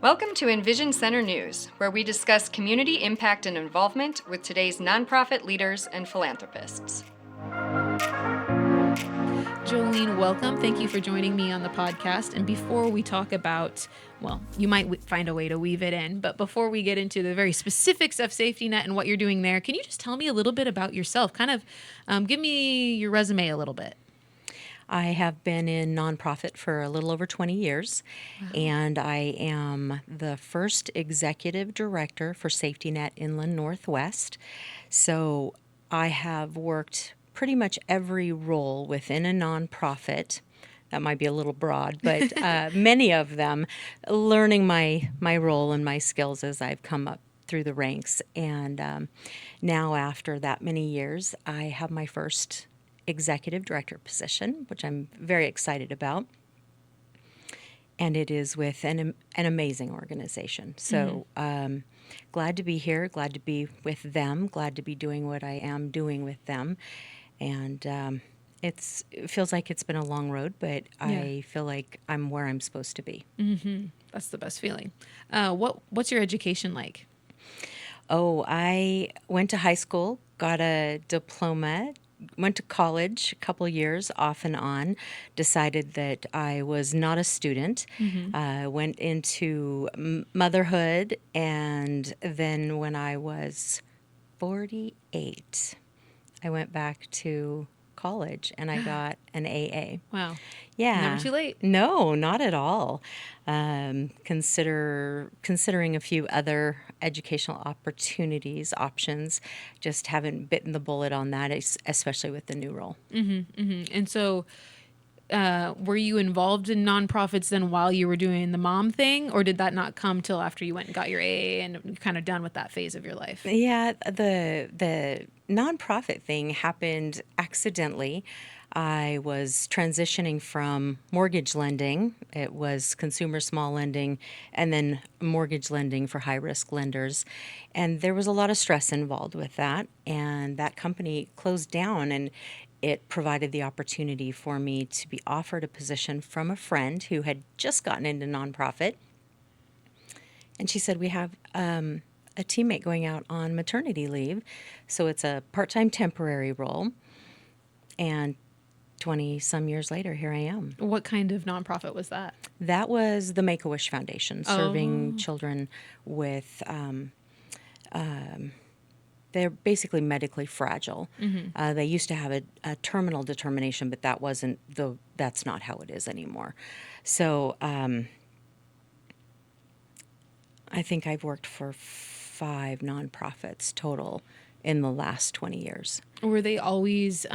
Welcome to EnVision Center News, where we discuss community impact and involvement with today's nonprofit leaders and philanthropists. Jolene, welcome. Thank you for joining me on the podcast. And before we talk about, well, you might find a way to weave it in, but before we get into the very specifics of Safety Net and what you're doing there, can you just tell me a little bit about yourself? Kind of give me your resume a little bit. I have been in nonprofit for a little over 20 years, and I am the first executive director for Safety Net Inland Northwest. So I have worked pretty much every role within a nonprofit. That might be a little broad, but many of them, learning my role and my skills as I've come up through the ranks. And now after that many years, I have my first executive director position, which I'm very excited about. And it is with an amazing organization. So glad to be here, glad to be with them, glad to be doing what I am doing with them. And it feels like it's been a long road, but I feel like I'm where I'm supposed to be. Mm-hmm. That's the best feeling. What's your education like? Oh, I went to high school, got a diploma, went to college a couple years off and on, decided that I was not a student, went into motherhood, and then when I was 48, I went back to college and I got an AA. Wow. Yeah. Never too late. No, not at all. Considering a few other educational options, just haven't bitten the bullet on that, especially with the new role. Mm-hmm, mm-hmm. And so were you involved in nonprofits then while you were doing the mom thing, or did that not come till after you went and got your AA and you're kind of done with that phase of your life? Yeah, the nonprofit thing happened accidentally. I was transitioning from mortgage lending. It was consumer small lending and then mortgage lending for high-risk lenders. And there was a lot of stress involved with that. And that company closed down, and it provided the opportunity for me to be offered a position from a friend who had just gotten into nonprofit. And she said, we have a teammate going out on maternity leave. So it's a part-time temporary role. And 20-some years later, here I am. What kind of nonprofit was that? That was the Make-A-Wish Foundation, serving children with, they're basically medically fragile. Mm-hmm. They used to have a terminal determination, but that's not how it is anymore. So I think I've worked for 5 nonprofits total in the last 20 years. Were they always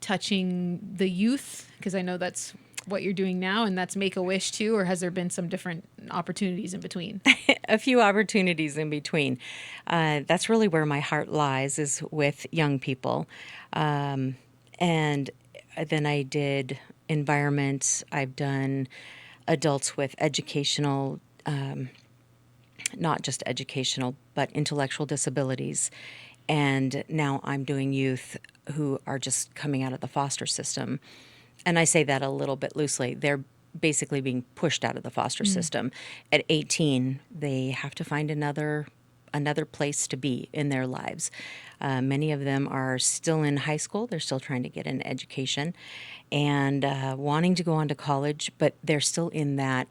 touching the youth? Because I know that's what you're doing now, and that's Make-A-Wish too, or has there been some different opportunities in between? A few opportunities in between. That's really where my heart lies, is with young people. And then I did environment. I've done adults with educational, not just educational, but intellectual disabilities. And now I'm doing youth who are just coming out of the foster system. And I say that a little bit loosely. They're basically being pushed out of the foster system. At 18, they have to find another place to be in their lives. Many of them are still in high school. They're still trying to get an education and wanting to go on to college, but they're still in that,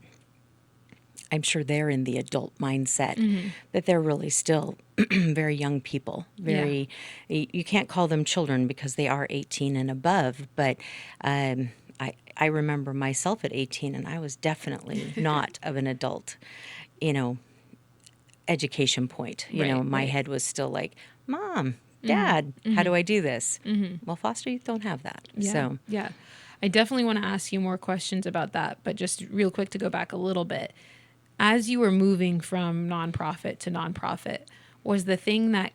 I'm sure they're in the adult mindset, that they're really still very young people. You can't call them children because they are 18 and above, but I remember myself at 18, and I was definitely not of an adult, education point. My head was still like, Mom, Dad, how do I do this? Well, foster youth don't have that. Yeah. I definitely want to ask you more questions about that, but just real quick to go back a little bit. As you were moving from nonprofit to nonprofit, was the thing that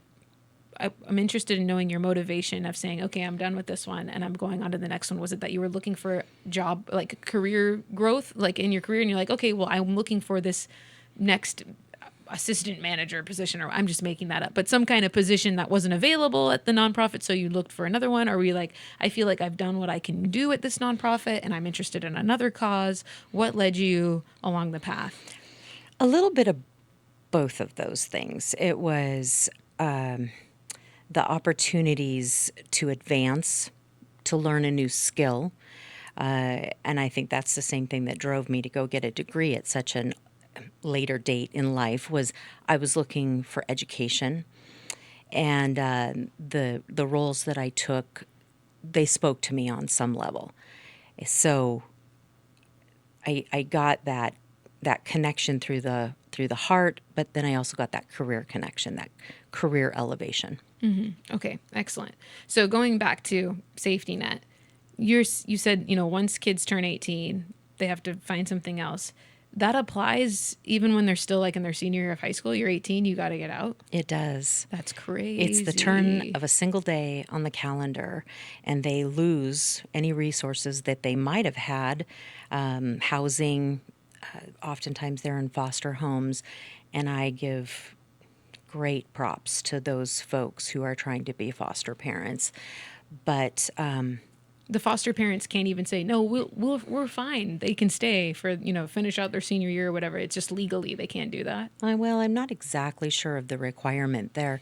I'm interested in knowing your motivation of saying, okay, I'm done with this one and I'm going on to the next one. Was it that you were looking for job, like career growth, like in your career, and you're like, okay, well, I'm looking for this next assistant manager position, or I'm just making that up, but some kind of position that wasn't available at the nonprofit, so you looked for another one? Or were you like, I feel like I've done what I can do at this nonprofit and I'm interested in another cause? What led you along the path? A little bit of both of those things. It was the opportunities to advance, to learn a new skill. And I think that's the same thing that drove me to go get a degree at such a later date in life was I was looking for education. And the roles that I took, they spoke to me on some level. So I got that connection through the heart, but then I also got that career connection, that career elevation. Okay, excellent. So going back to safety net, you said, once kids turn 18, they have to find something else. That applies even when they're still like in their senior year of high school. You're 18, you got to get out. It does. That's crazy. It's the turn of a single day on the calendar, and they lose any resources that they might have had, housing. Oftentimes they're in foster homes, and I give great props to those folks who are trying to be foster parents. But the foster parents can't even say, no, we're fine. They can stay for, finish out their senior year or whatever. It's just legally they can't do that. well, I'm not exactly sure of the requirement there.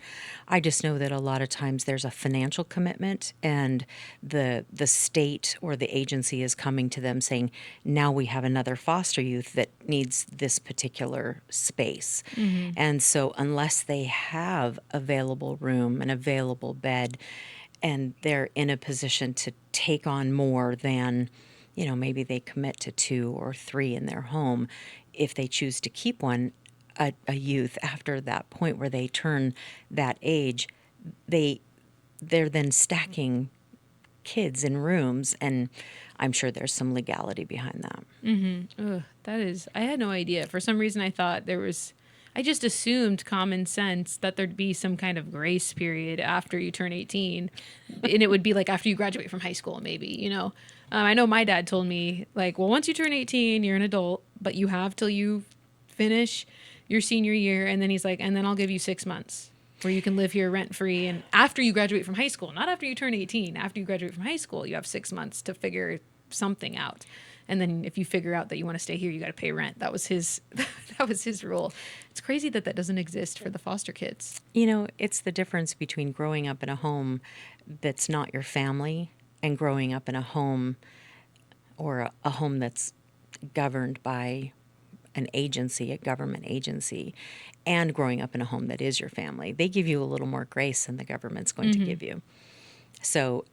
I just know that a lot of times there's a financial commitment, and the state or the agency is coming to them saying, now we have another foster youth that needs this particular space. And so unless they have available room, an available bed, and they're in a position to take on more than, maybe they commit to 2 or 3 in their home. If they choose to keep a youth after that point where they turn that age, they're then stacking kids in rooms, and I'm sure there's some legality behind that. Ugh, I had no idea. For some reason, I just assumed common sense that there'd be some kind of grace period after you turn 18. And it would be like after you graduate from high school, maybe, I know my dad told me, like, well, once you turn 18, you're an adult, but you have till you finish your senior year. And then he's like, and then I'll give you 6 months where you can live here rent free. And after you graduate from high school, not after you turn 18, after you graduate from high school, you have 6 months to figure something out. And then if you figure out that you want to stay here, you got to pay rent. That was his rule. It's crazy that doesn't exist for the foster kids. It's the difference between growing up in a home that's not your family and growing up in a home or a home that's governed by an agency, a government agency, and growing up in a home that is your family. They give you a little more grace than the government's going to give you. So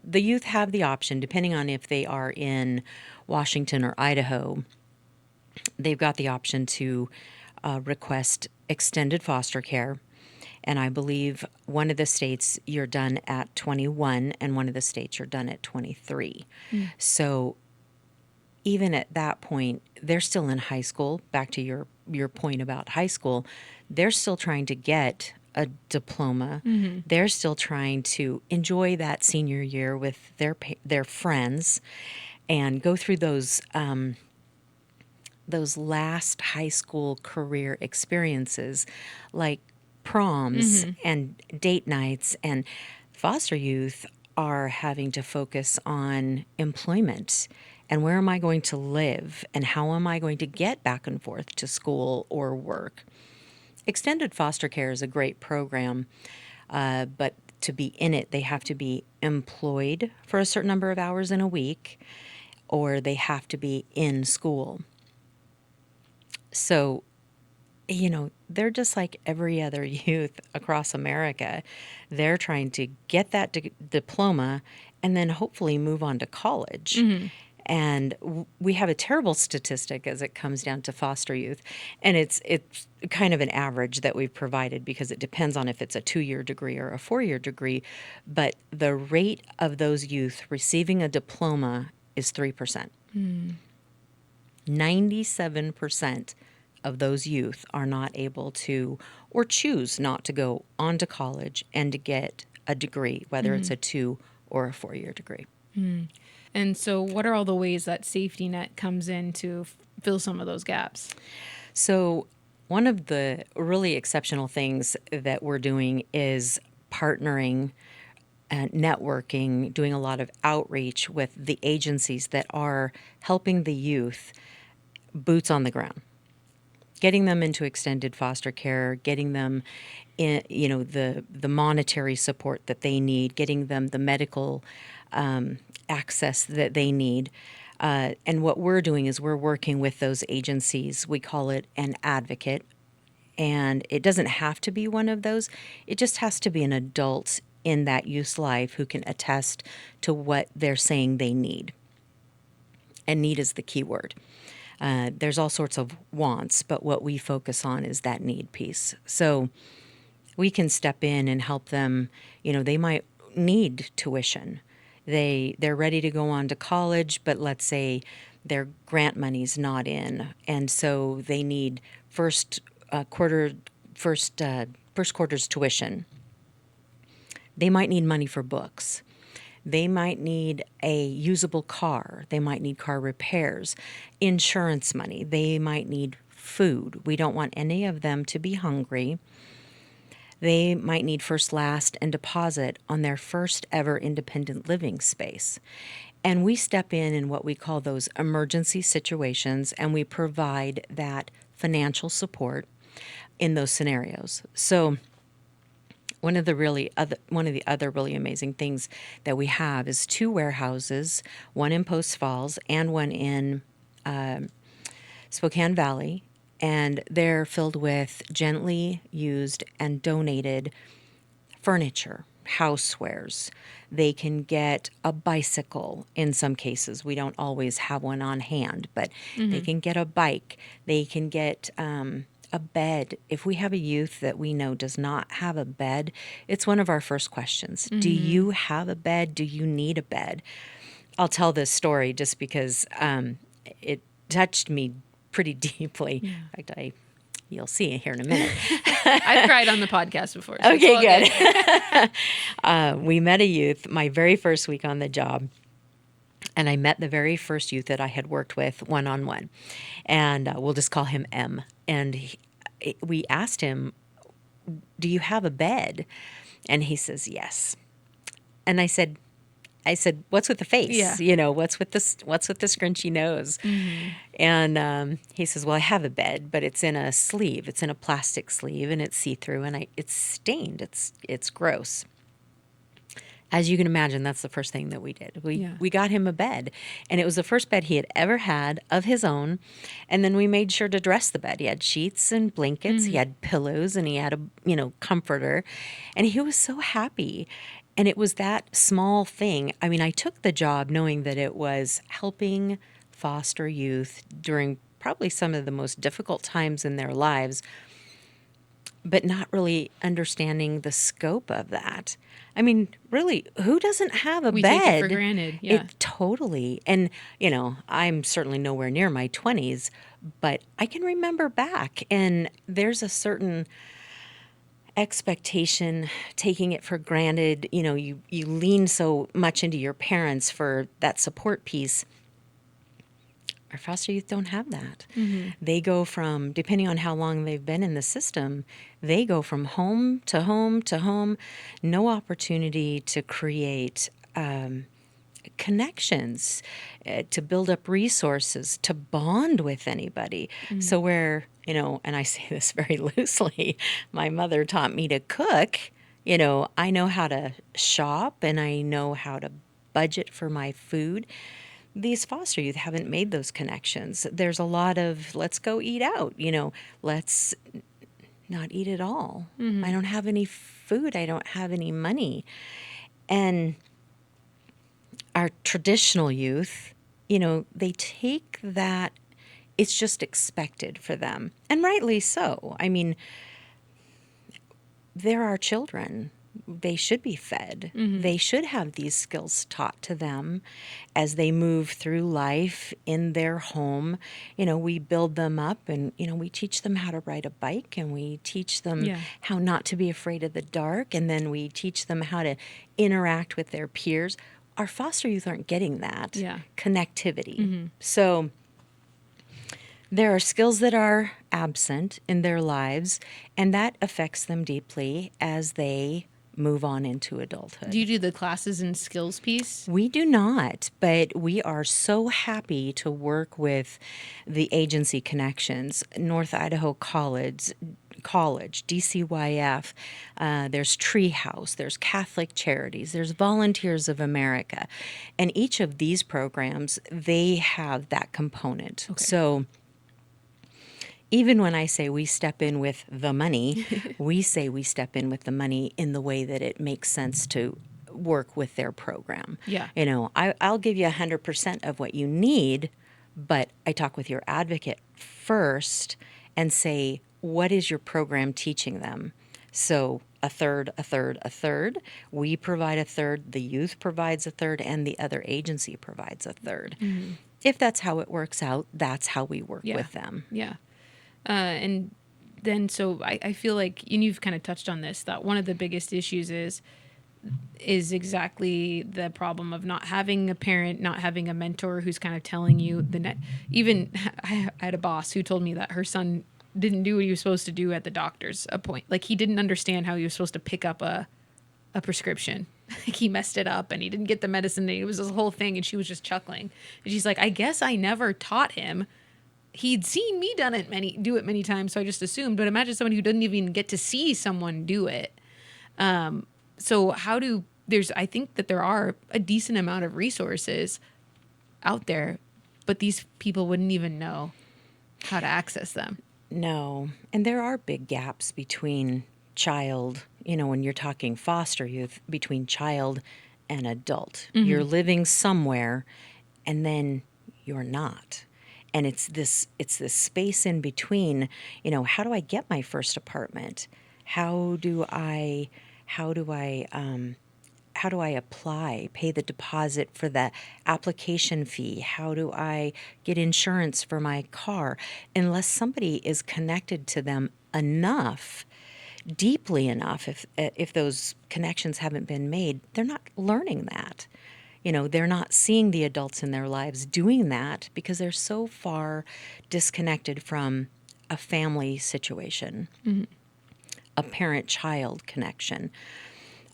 the youth have the option, depending on if they are in Washington or Idaho, they've got the option to request extended foster care. And I believe one of the states you're done at 21 and one of the states you're done at 23. So even at that point, they're still in high school. Back to your point about high school, they're still trying to get a diploma. They're still trying to enjoy that senior year with their friends and go through those last high school career experiences like proms and date nights. And foster youth are having to focus on employment and where am I going to live and how am I going to get back and forth to school or work. Extended foster care is a great program, but to be in it, they have to be employed for a certain number of hours in a week, or they have to be in school. So, they're just like every other youth across America. They're trying to get that diploma and then hopefully move on to college. And we have a terrible statistic as it comes down to foster youth. And it's kind of an average that we've provided because it depends on if it's a 2-year degree or a 4-year degree. But the rate of those youth receiving a diploma is 3%. 97% of those youth are not able to or choose not to go on to college and to get a degree, whether it's a 2 or a 4-year degree. And so what are all the ways that safety net comes in to fill some of those gaps? So one of the really exceptional things that we're doing is partnering and networking, doing a lot of outreach with the agencies that are helping the youth boots on the ground. getting them into extended foster care, getting them in, the monetary support that they need, getting them the medical access that they need. And what we're doing is we're working with those agencies. We call it an advocate. And it doesn't have to be one of those. It just has to be an adult in that youth's life who can attest to what they're saying they need. And need is the key word. There's all sorts of wants, but what we focus on is that need piece. So we can step in and help them. They might need tuition. They're ready to go on to college, but let's say their grant money's not in, and so they need first quarter's tuition. They might need money for books. They might need a usable car. They might need car repairs, insurance money. They might need food. We don't want any of them to be hungry. They might need first, last, and deposit on their first ever independent living space. And we step in what we call those emergency situations, and we provide that financial support in those scenarios. So one of the other really amazing things that we have is 2 warehouses, one in Post Falls and one in Spokane Valley, and they're filled with gently used and donated furniture, housewares. They can get a bicycle in some cases. We don't always have one on hand, but they can get a bike. They can get a bed. If we have a youth that we know does not have a bed, it's one of our first questions. Do you have a bed? Do you need a bed? I'll tell this story just because it touched me pretty deeply. Yeah. In fact, you'll see it here in a minute. I've cried on the podcast before. So okay, good. We met a youth my very first week on the job. And I met the very first youth that I had worked with one-on-one. And we'll just call him M. And we asked him, do you have a bed? And he says, yes. And I said, what's with the face? Yeah. What's with the scrunchy nose? And he says, well, I have a bed, but it's in a sleeve. It's in a plastic sleeve, and it's see-through, and it's stained. It's gross. As you can imagine, that's the first thing that we did. We got him a bed, and it was the first bed he had ever had of his own. And then we made sure to dress the bed. He had sheets and blankets. He had pillows, and he had a comforter, and he was so happy. And it was that small thing. I mean, I took the job knowing that it was helping foster youth during probably some of the most difficult times in their lives, but not really understanding the scope of that. I mean, really, who doesn't have a bed? We take it for granted. Yeah. Totally. And, I'm certainly nowhere near my 20s, but I can remember back, and there's a certain expectation, taking it for granted. You lean so much into your parents for that support piece. Our foster youth don't have that. They go from, depending on how long they've been in the system, they go from home to home to home, no opportunity to create connections, to build up resources, to bond with anybody. So where, and I say this very loosely, my mother taught me to cook, I know how to shop and I know how to budget for my food. These foster youth haven't made those connections. There's a lot of, let's go eat out, let's not eat at all. I don't have any food. I don't have any money. And our traditional youth, they take that, it's just expected for them. And rightly so. I mean, they're our children. They should be fed. They should have these skills taught to them as they move through life in their home. We build them up, and, we teach them how to ride a bike, and we teach them how not to be afraid of the dark, and then we teach them how to interact with their peers. Our foster youth aren't getting that connectivity. So there are skills that are absent in their lives, and that affects them deeply as they move on into adulthood. Do you do the classes and skills piece? We do not, but we are so happy to work with the agency connections, North Idaho College, DCYF, there's Treehouse, there's Catholic Charities, there's Volunteers of America. And each of these programs, they have that component. Okay. So even when I say we step in with the money, we say we step in with the money in the way that it makes sense to work with their program. Yeah. You know, I'll give you 100% of what you need, but I talk with your advocate first and say, what is your program teaching them? So a third, a third, a third. We provide a third, the youth provides a third, and the other agency provides a third. Mm-hmm. If that's how it works out, that's how we work with them. Yeah. And then, so I feel like, and you've kind of touched on this, that one of the biggest issues is exactly the problem of not having a parent, not having a mentor who's kind of telling you even I had a boss who told me that her son didn't do what he was supposed to do at the doctor's appointment. Like, he didn't understand how he was supposed to pick up a prescription. Like, he messed it up and he didn't get the medicine. It was this whole thing. And she was just chuckling. And she's like, I guess I never taught him. He'd seen me do it many times. So I just assumed, but imagine someone who doesn't even get to see someone do it. So I think that there are a decent amount of resources out there, but these people wouldn't even know how to access them. No. And there are big gaps between child, when you're talking foster youth, between child and adult. Mm-hmm. You're living somewhere and then you're not. And it's this space in between, how do I get my first apartment? How do I apply, pay the deposit for the application fee? How do I get insurance for my car? Unless somebody is connected to them enough, deeply enough, if those connections haven't been made, they're not learning that. They're not seeing the adults in their lives doing that because they're so far disconnected from a family situation, mm-hmm. a parent-child connection.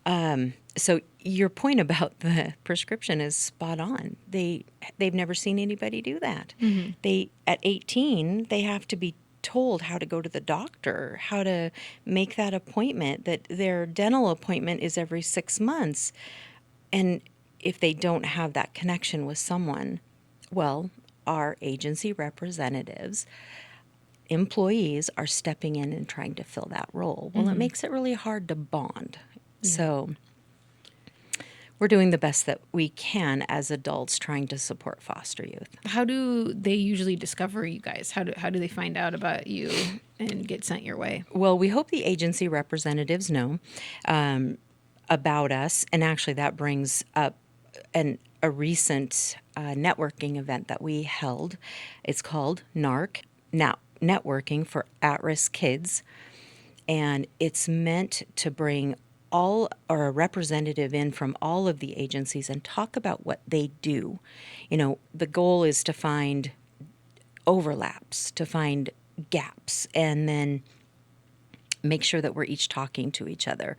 So your point about the prescription is spot on. They've never seen anybody do that. Mm-hmm. At 18, they have to be told how to go to the doctor, how to make that appointment, that their dental appointment is every 6 months. And if they don't have that connection with someone, well, our agency representatives, employees are stepping in and trying to fill that role. Well, mm-hmm. It makes it really hard to bond. Yeah. So we're doing the best that we can as adults trying to support foster youth. How do they usually discover you guys? How do they find out about you and get sent your way? Well, we hope the agency representatives know about us. And actually that brings up a recent networking event that we held. It's called NARC, Networking for At-Risk Kids. And it's meant to bring a representative in from all of the agencies and talk about what they do. The goal is to find overlaps, to find gaps, and then make sure that we're each talking to each other.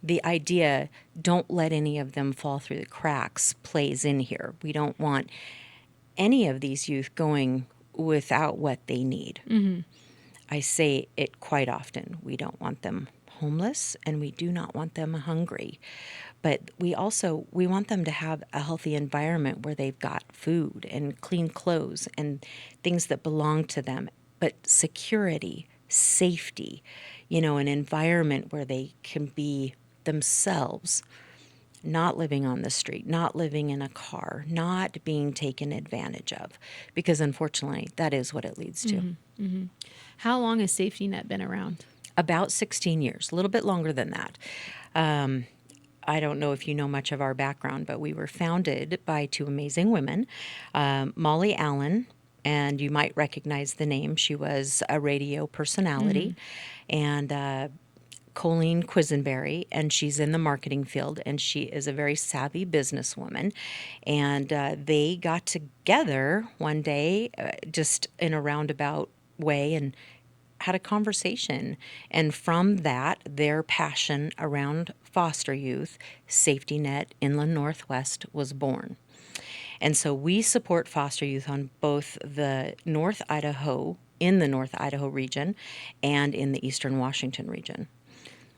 The idea, don't let any of them fall through the cracks, plays in here. We don't want any of these youth going without what they need. Mm-hmm. I say it quite often. We don't want them homeless and we do not want them hungry. But we want them to have a healthy environment where they've got food and clean clothes and things that belong to them. But security, safety, an environment where they can be themselves, not living on the street, not living in a car, not being taken advantage of, because unfortunately that is what it leads to. Mm-hmm. Mm-hmm. How long has Safety Net been around? About 16 years, a little bit longer than that. I don't know if you know much of our background, but we were founded by two amazing women, Molly Allen, and you might recognize the name. She was a radio personality, mm-hmm. and Colleen Quisenberry, and she's in the marketing field, and she is a very savvy businesswoman. And they got together one day, just in a roundabout way, and had a conversation. And from that, their passion around foster youth, Safety Net Inland Northwest was born. And so we support foster youth on both the North Idaho, in the North Idaho region, and in the Eastern Washington region.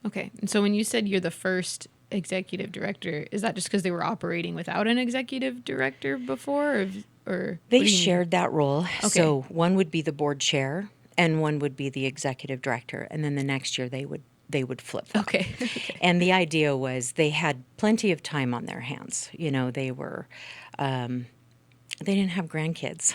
Okay. And so when you said you're the first executive director, is that just because they were operating without an executive director before, or They what do you mean? shared that role. Okay. So one would be the board chair and one would be the executive director. And then the next year they would flip them. Okay. Okay. And the idea was they had plenty of time on their hands. You know, they were, they didn't have grandkids.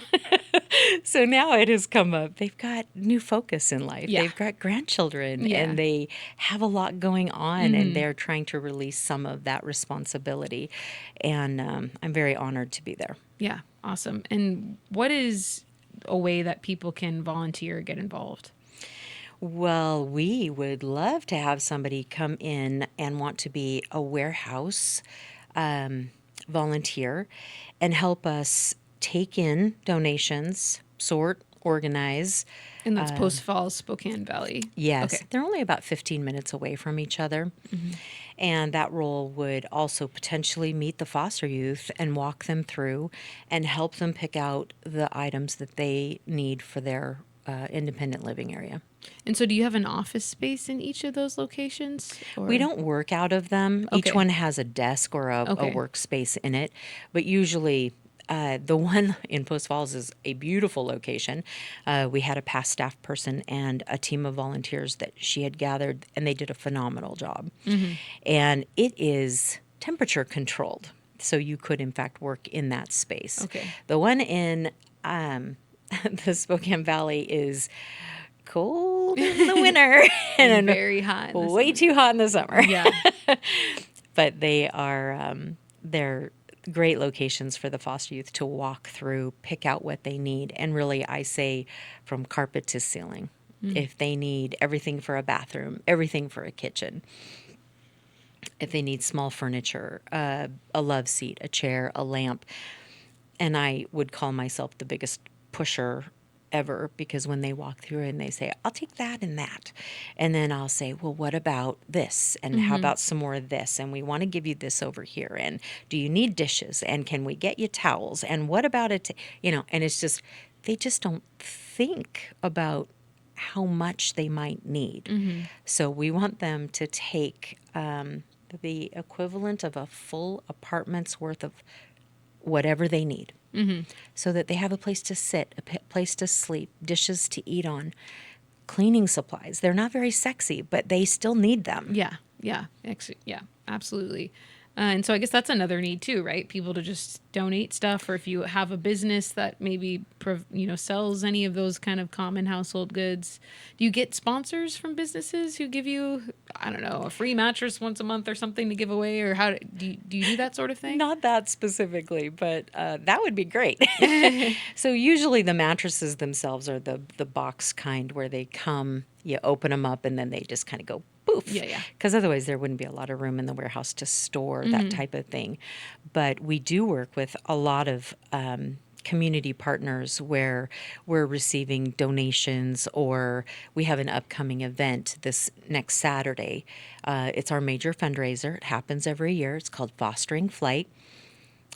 So now it has come up. They've got new focus in life. Yeah. They've got grandchildren Yeah. and they have a lot going on and they're trying to release some of that responsibility. And I'm very honored to be there. Yeah. Awesome. And what is a way that people can volunteer or get involved? Well, we would love to have somebody come in and want to be a warehouse volunteer and help us take in donations, sort, organize. And that's Post Falls, Spokane Valley. Yes, Okay. they're only about 15 minutes away from each other. And that role would also potentially meet the foster youth and walk them through and help them pick out the items that they need for their independent living area. And so do you have an office space in each of those locations? Or? We don't work out of them. Each Okay. one has a desk or a Okay. workspace in it. But usually the one in Post Falls is a beautiful location. We had a past staff person and a team of volunteers that she had gathered, and they did a phenomenal job. And it is temperature controlled. So you could, in fact, work in that space. Okay. The one in the Spokane Valley is cold in the winter and very hot. in the way summer. too hot in the summer. Yeah. But they are they're great locations for the foster youth to walk through, pick out what they need, and really, I say, from carpet to ceiling. If they need everything for a bathroom, everything for a kitchen, if they need small furniture, a love seat, a chair, a lamp, and I would call myself the biggest pusher ever, because when they walk through and they say, I'll take that and that. And then I'll say, well, what about this? And how about some more of this? And we want to give you this over here. And do you need dishes? And can we get you towels? And what about it? And it's just, they just don't think about how much they might need. So we want them to take the equivalent of a full apartment's worth of whatever they need. So that they have a place to sit, a place to sleep, dishes to eat on, cleaning supplies. They're not very sexy, but they still need them. Yeah. Yeah. Yeah. Absolutely. And so I guess that's another need too, right? People to just donate stuff, or if you have a business that maybe sells any of those kind of common household goods. Do you get sponsors from businesses who give you, I don't know, a free mattress once a month or something to give away, or how do you do that sort of thing? Not that specifically, but that would be great. So usually the mattresses themselves are the box kind where they come, you open them up, and then they just kind of go poof. Yeah. Because otherwise there wouldn't be a lot of room in the warehouse to store that type of thing. But we do work with a lot of community partners where we're receiving donations, or we have an upcoming event this next Saturday. It's our major fundraiser. It happens every year. It's called Fostering Flight.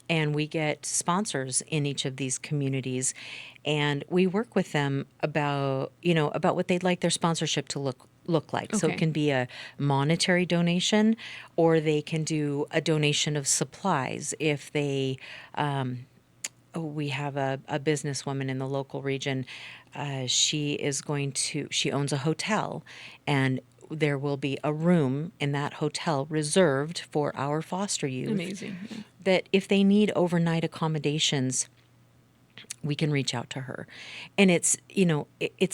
And we get sponsors in each of these communities, and we work with them about what they'd like their sponsorship to look like. So Okay. it can be a monetary donation, or they can do a donation of supplies. If they, we have a businesswoman in the local region. She owns a hotel, and there will be a room in that hotel reserved for our foster youth. Amazing. Yeah. That if they need overnight accommodations, we can reach out to her. And it's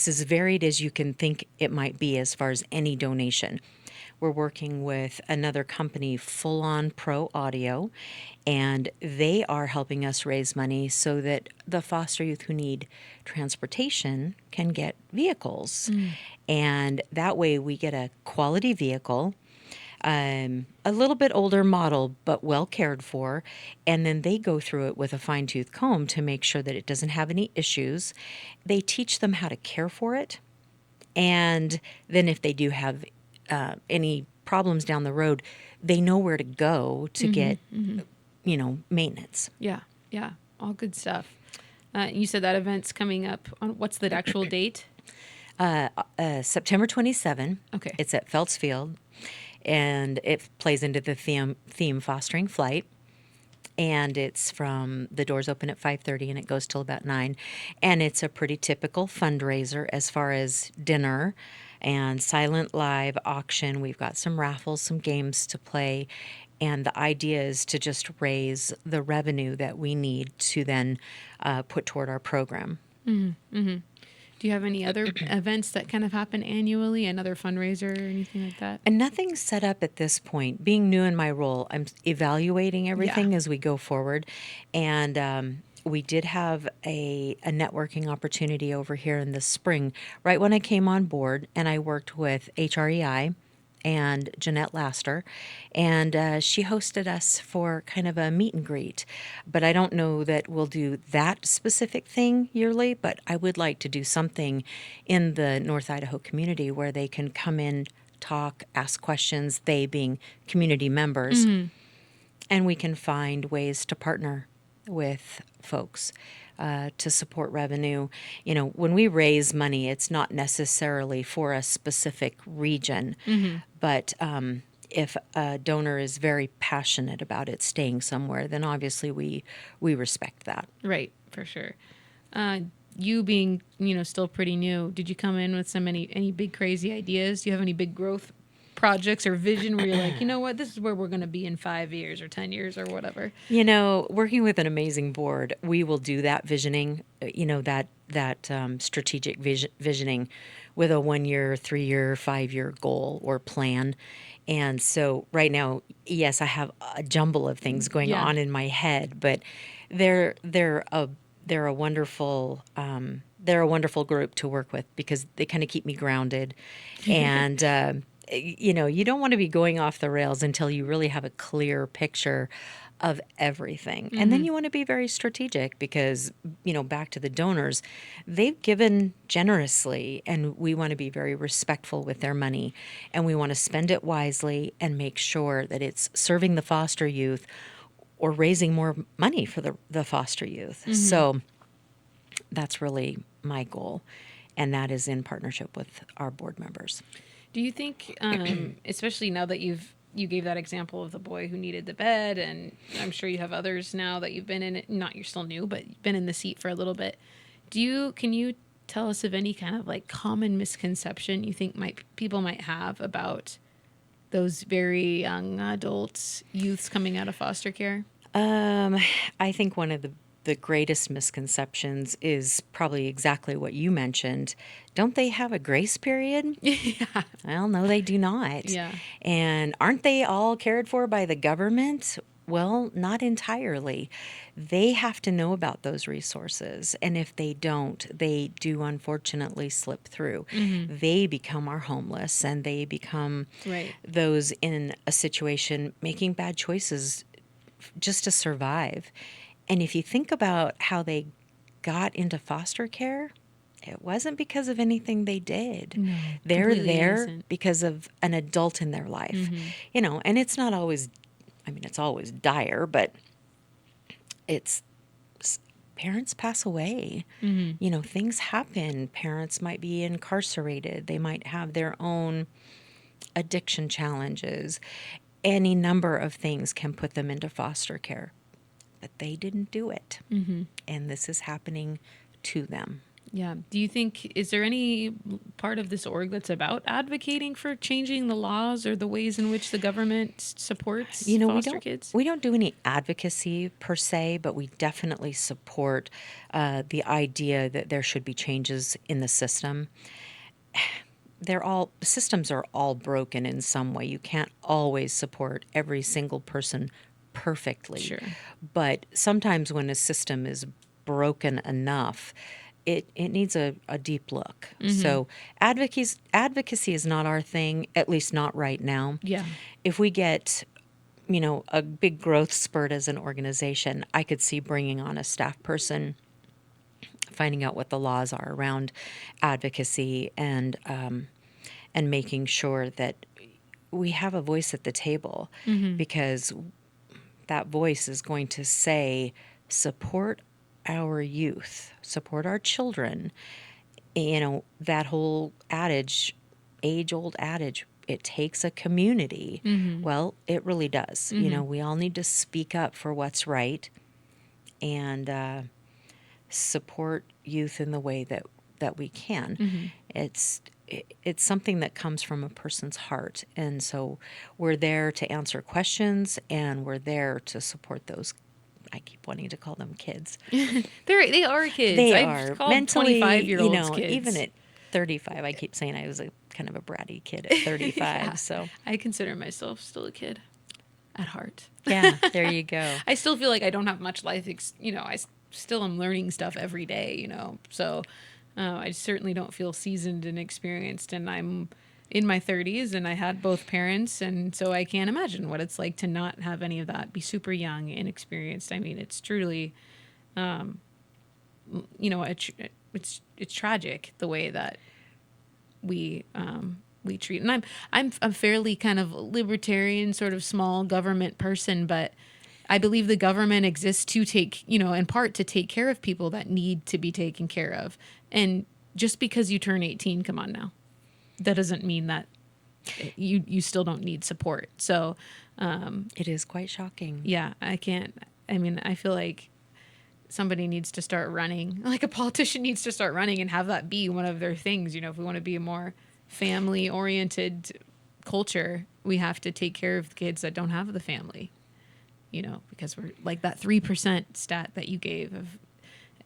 as varied as you can think it might be as far as any donation. We're working with another company, Full On Pro Audio, and they are helping us raise money so that the foster youth who need transportation can get vehicles. And that way we get a quality vehicle, a little bit older model, but well cared for. And then they go through it with a fine-tooth comb to make sure that it doesn't have any issues. They teach them how to care for it. And then if they do have any problems down the road, they know where to go to get, maintenance. Yeah. Yeah. All good stuff. You said that event's coming up on what's the actual date? September 27. Okay. It's at Feltz Field, and it plays into the theme Fostering Flight. And it's from the doors open at 5:30 and it goes till about 9. And it's a pretty typical fundraiser as far as dinner and silent live auction. We've got some raffles, some games to play. And the idea is to just raise the revenue that we need to then put toward our program. Do you have any other events that kind of happen annually, another fundraiser or anything like that? And nothing's set up at this point. Being new in my role, I'm evaluating everything as we go forward. And we did have a networking opportunity over here in the spring, right when I came on board, and I worked with HREI and Jeanette Laster, and she hosted us for kind of a meet and greet. But I don't know that we'll do that specific thing yearly, but I would like to do something in the North Idaho community where they can come in, talk, ask questions, they being community members, and we can find ways to partner with folks to support revenue. When we raise money, it's not necessarily for a specific region, but if a donor is very passionate about it staying somewhere, then obviously we respect that. Right, for sure. You being, still pretty new, did you come in with any big crazy ideas? Do you have any big growth projects or vision where you're like, you know what, this is where we're going to be in 5 years or 10 years or whatever? Working with an amazing board, we will do that visioning, that strategic visioning with a 1 year, 3 year, 5 year goal or plan. And so right now, yes, I have a jumble of things going on in my head, but they're a wonderful group to work with because they kind of keep me grounded. And you don't want to be going off the rails until you really have a clear picture of everything. And then you want to be very strategic because, back to the donors, they've given generously and we want to be very respectful with their money and we want to spend it wisely and make sure that it's serving the foster youth or raising more money for the foster youth. So that's really my goal. And that is in partnership with our board members. Do you think, especially now that you gave that example of the boy who needed the bed, and I'm sure you have others now that you've been in it, not you're still new, but you've been in the seat for a little bit. Can you tell us of any kind of like common misconception you think people might have about those very young adults, youths coming out of foster care? I think one of the greatest misconceptions is probably exactly what you mentioned. Don't they have a grace period? Yeah. Well, no, they do not. Yeah. And aren't they all cared for by the government? Well, not entirely. They have to know about those resources. And if they don't, they do unfortunately slip through. They become our homeless and they become those in a situation making bad choices just to survive. And if you think about how they got into foster care, it wasn't because of anything they did. No, they're there innocent. because of an adult in their life. And it's not always, it's always dire, but it's parents pass away. Things happen. Parents might be incarcerated. They might have their own addiction challenges. Any number of things can put them into foster care. But they didn't do it. And this is happening to them. Yeah. Do you think, is there any part of this org that's about advocating for changing the laws or the ways in which the government supports foster kids? We don't do any advocacy per se, but we definitely support the idea that there should be changes in the system. Systems are all broken in some way. You can't always support every single person perfectly. Sure. But sometimes when a system is broken enough, it needs a deep look. So advocacy is not our thing, at least not right now. Yeah. If we get, a big growth spurt as an organization, I could see bringing on a staff person finding out what the laws are around advocacy, and making sure that we have a voice at the table, because that voice is going to say, support our youth, support our children. You know, that whole adage, age-old adage, it takes a community. Well, it really does. You know, we all need to speak up for what's right, and support youth in the way that we can. It's something that comes from a person's heart, and so we're there to answer questions, and we're there to support those. I keep wanting to call them kids. They are kids. They I've are called mentally, 25-year-olds kids. even at 35, I keep saying I was a kind of a bratty kid at 35. Yeah. So I consider myself still a kid at heart. yeah, there you go. I still feel like I don't have much life. I still am learning stuff every day. So I certainly don't feel seasoned and experienced. And I'm in my 30s, and I had both parents, and so I can't imagine what it's like to not have any of that. Be super young, inexperienced. I mean, it's truly, it's tragic the way that we treat. And I'm a fairly kind of libertarian, sort of small government person, but I believe the government exists to take, in part to take care of people that need to be taken care of. And just because you turn 18, come on now, that doesn't mean that you still don't need support. So It is quite shocking. yeah, I feel like somebody needs to start running, like a politician needs to start running and have that be one of their things. If we want to be a more family oriented culture, we have to take care of the kids that don't have the family, because we're like that 3% stat that you gave of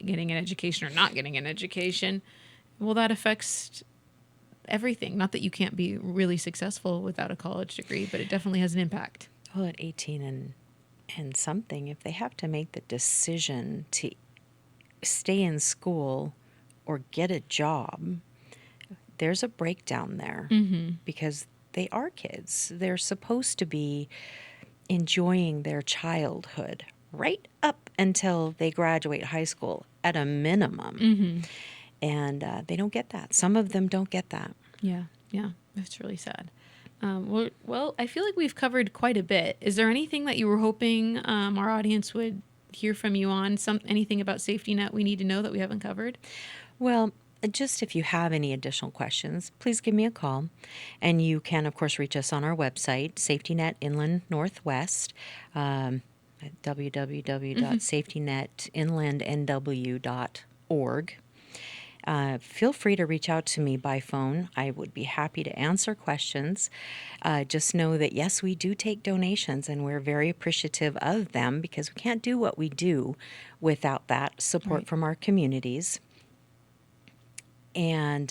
getting an education or not getting an education. Well, that affects everything. Not that you can't be really successful without a college degree, but it definitely has an impact. Well, at 18 and something, if they have to make the decision to stay in school or get a job, there's a breakdown there, because they are kids. They're supposed to be enjoying their childhood right up until they graduate high school at a minimum. And they don't get that. Some of them don't get that. Yeah, that's really sad. Well, I feel like we've covered quite a bit. Is there anything that you were hoping our audience would hear from you on? Anything about Safety Net we need to know that we haven't covered? Well, just if you have any additional questions, please give me a call. And you can, of course, reach us on our website, Safety Net Inland Northwest, at www.safetynetinlandnw.org. Feel free to reach out to me by phone. I would be happy to answer questions. Just know that, yes, we do take donations, and we're very appreciative of them, because we can't do what we do without that support from our communities. And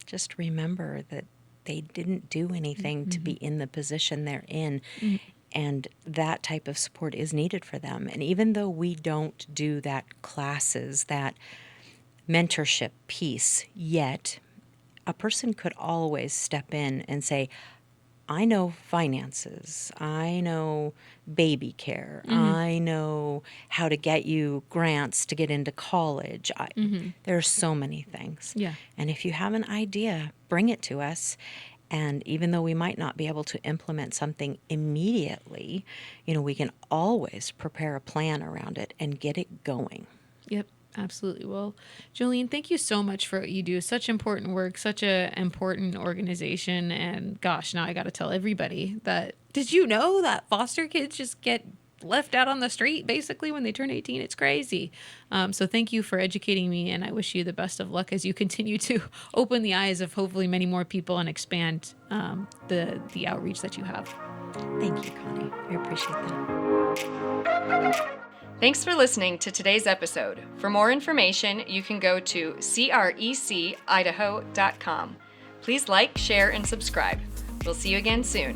just remember that they didn't do anything to be in the position they're in. And that type of support is needed for them. And even though we don't do that classes, that mentorship piece yet, a person could always step in and say, I know finances, I know baby care, I know how to get you grants to get into college. There are so many things. Yeah. And if you have an idea, bring it to us. And even though we might not be able to implement something immediately, we can always prepare a plan around it and get it going. Yep, absolutely. Well, Jolene, thank you so much for what you do. Such important work, such an important organization. And gosh, now I got to tell everybody that, did you know that foster kids just get left out on the street basically when they turn 18? It's crazy. So thank you for educating me, and I wish you the best of luck as you continue to open the eyes of hopefully many more people and expand the outreach that you have. Thank you, Connie. I appreciate that. Thanks for listening to today's episode. For more information, you can go to crecIdaho.com. Please like, share, and subscribe. We'll see you again soon.